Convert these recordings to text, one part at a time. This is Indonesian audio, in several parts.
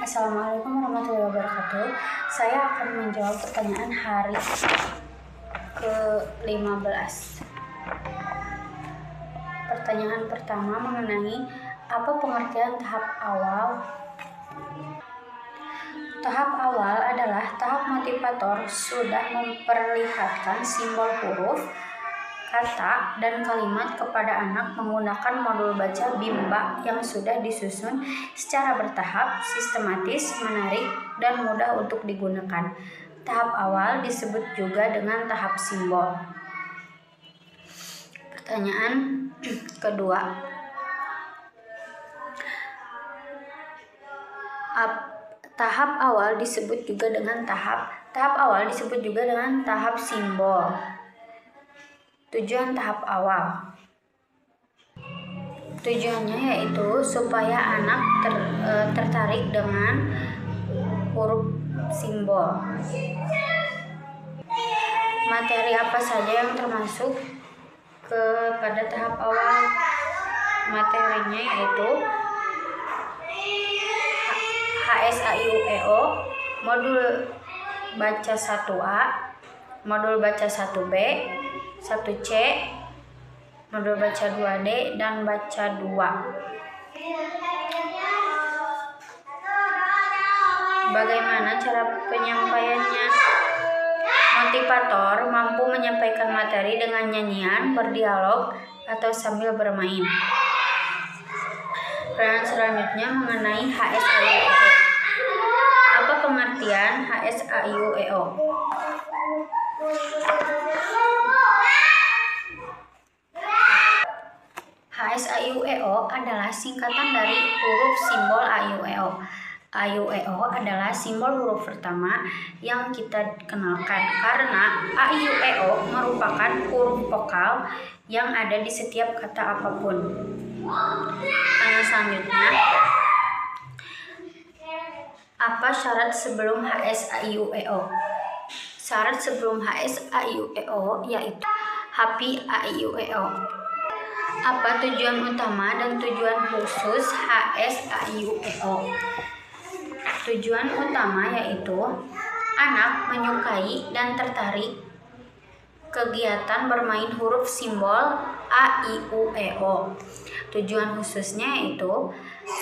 Assalamualaikum warahmatullahi wabarakatuh. Saya akan menjawab pertanyaan hari ke-15. Pertanyaan pertama mengenai apa pengertian tahap awal. Tahap awal adalah tahap motivator sudah memperlihatkan simbol huruf, kata, dan kalimat kepada anak menggunakan modul baca Bimba yang sudah disusun secara bertahap, sistematis, menarik, dan mudah untuk digunakan. Tahap awal disebut juga dengan tahap simbol. Pertanyaan kedua. Tahap awal disebut juga dengan tahap simbol. Tujuan tahap awal. Tujuannya yaitu supaya anak tertarik dengan huruf simbol. Materi apa saja yang termasuk kepada tahap awal? Materinya yaitu HSAIUEO, modul baca 1A, modul baca 1B, 1C, modul baca 2D, dan baca 2. Bagaimana cara penyampaiannya? Motivator mampu menyampaikan materi dengan nyanyian, berdialog, atau sambil bermain. Pertanyaan selanjutnya mengenai HSAIUEO. Apa pengertian HSAIUEO? HSAIUEO adalah singkatan dari huruf simbol AIUEO. AIUEO adalah simbol huruf pertama yang kita kenalkan karena AIUEO merupakan huruf vokal yang ada di setiap kata apapun. Selanjutnya, apa syarat sebelum HSAIUEO? Syarat sebelum HSAIUEO yaitu HAPI AIUEO. Apa tujuan utama dan tujuan khusus HSAIUEO? Tujuan utama yaitu anak menyukai dan tertarik kegiatan bermain huruf simbol AIUEO. Tujuan khususnya yaitu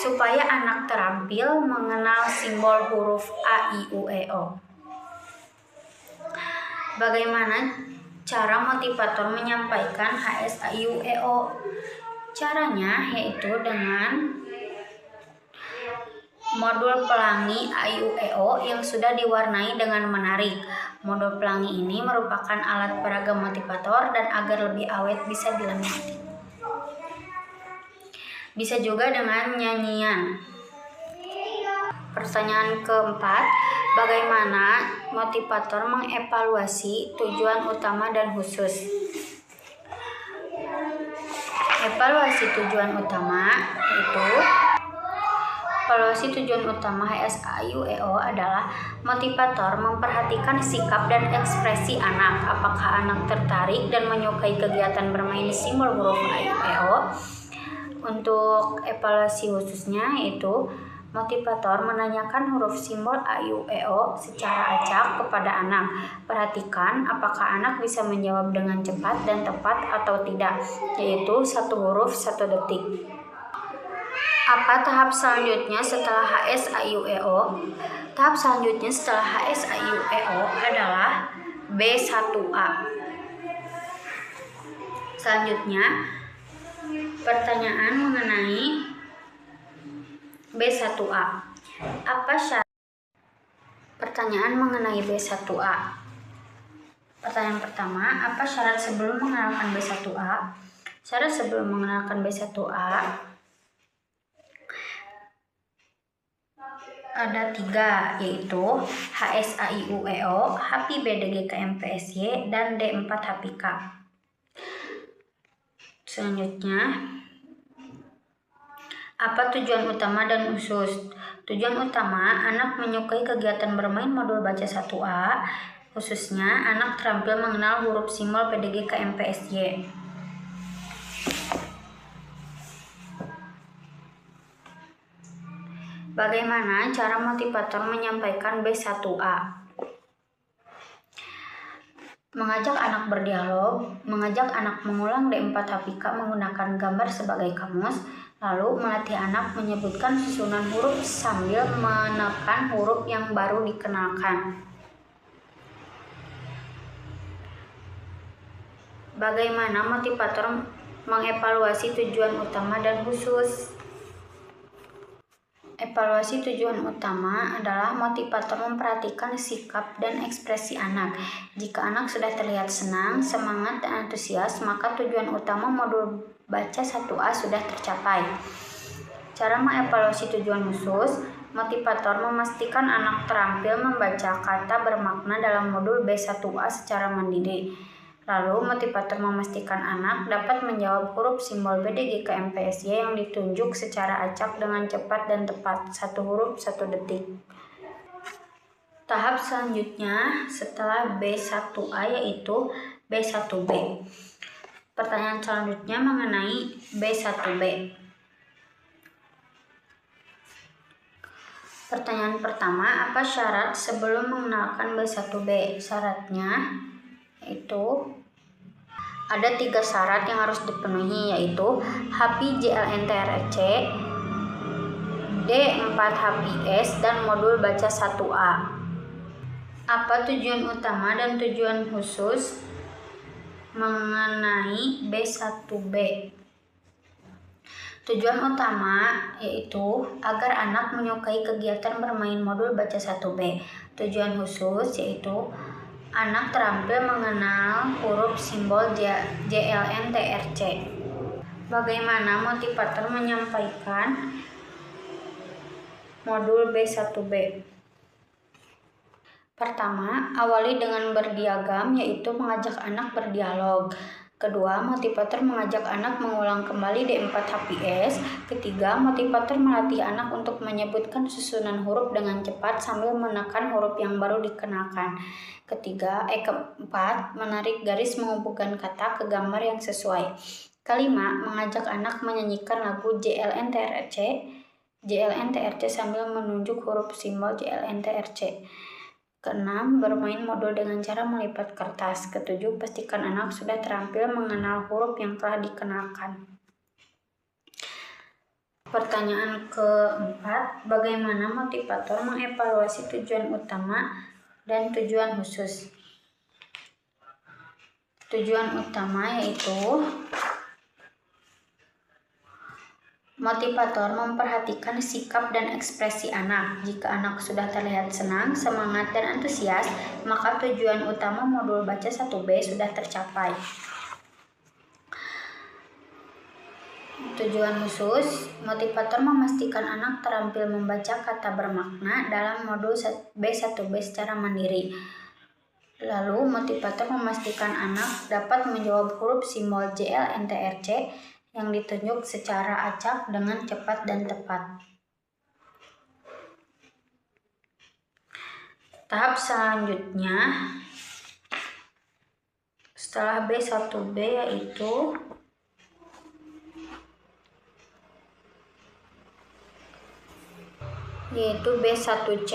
supaya anak terampil mengenal simbol huruf AIUEO. Bagaimana cara motivator menyampaikan HSAIUEO? Caranya yaitu dengan modul pelangi AIUEO yang sudah diwarnai dengan menarik. Modul pelangi ini merupakan alat peraga motivator dan agar lebih awet bisa dilengkapi. Bisa juga dengan nyanyian. Pertanyaan keempat, bagaimana motivator mengevaluasi tujuan utama dan khusus? Evaluasi tujuan utama HSAIUEO adalah motivator memperhatikan sikap dan ekspresi anak. Apakah anak tertarik dan menyukai kegiatan bermain simbol huruf AIUEO? Untuk evaluasi khususnya yaitu motivator menanyakan huruf simbol AIUEO secara acak kepada anak. Perhatikan apakah anak bisa menjawab dengan cepat dan tepat atau tidak, yaitu 1 huruf 1 detik. Apa tahap selanjutnya setelah HSAIUEO? Tahap selanjutnya setelah HSAIUEO adalah B1A. Selanjutnya, pertanyaan mengenai B1A. Apa syarat? Pertanyaan mengenai B1A. Pertanyaan pertama, apa syarat sebelum mengenalkan B1A? Syarat sebelum mengenalkan B1A ada 3, yaitu HSAIUEO, HAPI BDGKMPSY, dan D4 HPK. Selanjutnya, apa tujuan utama dan khusus? Tujuan utama, anak menyukai kegiatan bermain modul baca 1A, khususnya anak terampil mengenal huruf simbol PDGKMPSY. Bagaimana cara motivator menyampaikan B1A? Mengajak anak berdialog, mengajak anak mengulang D4 HPK menggunakan gambar sebagai kamus, lalu melatih anak menyebutkan susunan huruf sambil menekan huruf yang baru dikenalkan. Bagaimana motivator mengevaluasi tujuan utama dan khusus? Evaluasi tujuan utama adalah motivator memperhatikan sikap dan ekspresi anak. Jika anak sudah terlihat senang, semangat, dan antusias, maka tujuan utama modul baca 1A sudah tercapai. Cara mengevaluasi tujuan khusus, motivator memastikan anak terampil membaca kata bermakna dalam modul B1A secara mandiri. Lalu, motivator memastikan anak dapat menjawab huruf simbol BDGKMPSY yang ditunjuk secara acak dengan cepat dan tepat, 1 huruf 1 detik. Tahap selanjutnya setelah B1A yaitu B1B. Pertanyaan selanjutnya mengenai B1B. Pertanyaan pertama, apa syarat sebelum mengenalkan B1B? Syaratnya itu ada 3 syarat yang harus dipenuhi, yaitu HPI JLNTRC, D4 HPS, dan modul baca 1A. Apa tujuan utama dan tujuan khusus mengenai B1B? Tujuan utama yaitu agar anak menyukai kegiatan bermain modul baca 1B. Tujuan khusus yaitu anak terampil mengenal huruf simbol JLNTRC. Bagaimana motivator menyampaikan modul B1B? Pertama, awali dengan berdiagam, yaitu mengajak anak berdialog. Kedua, motivator mengajak anak mengulang kembali D4 HPS. Ketiga, motivator melatih anak untuk menyebutkan susunan huruf dengan cepat sambil menekan huruf yang baru dikenalkan. Keempat, menarik garis menghubungkan kata ke gambar yang sesuai. Kelima, mengajak anak menyanyikan lagu JLNTRC sambil menunjuk huruf simbol JLNTRC. Keenam, bermain modul dengan cara melipat kertas. Ketujuh, pastikan anak sudah terampil mengenal huruf yang telah dikenalkan. Pertanyaan keempat, bagaimana motivator mengevaluasi tujuan utama dan tujuan khusus? Tujuan utama yaitu motivator memperhatikan sikap dan ekspresi anak. Jika anak sudah terlihat senang, semangat, dan antusias, maka tujuan utama modul baca 1B sudah tercapai. Tujuan khusus, motivator memastikan anak terampil membaca kata bermakna dalam modul B1B secara mandiri. Lalu, motivator memastikan anak dapat menjawab huruf simbol JLNTRC yang ditunjuk secara acak dengan cepat dan tepat. Tahap selanjutnya setelah B1B yaitu B1C.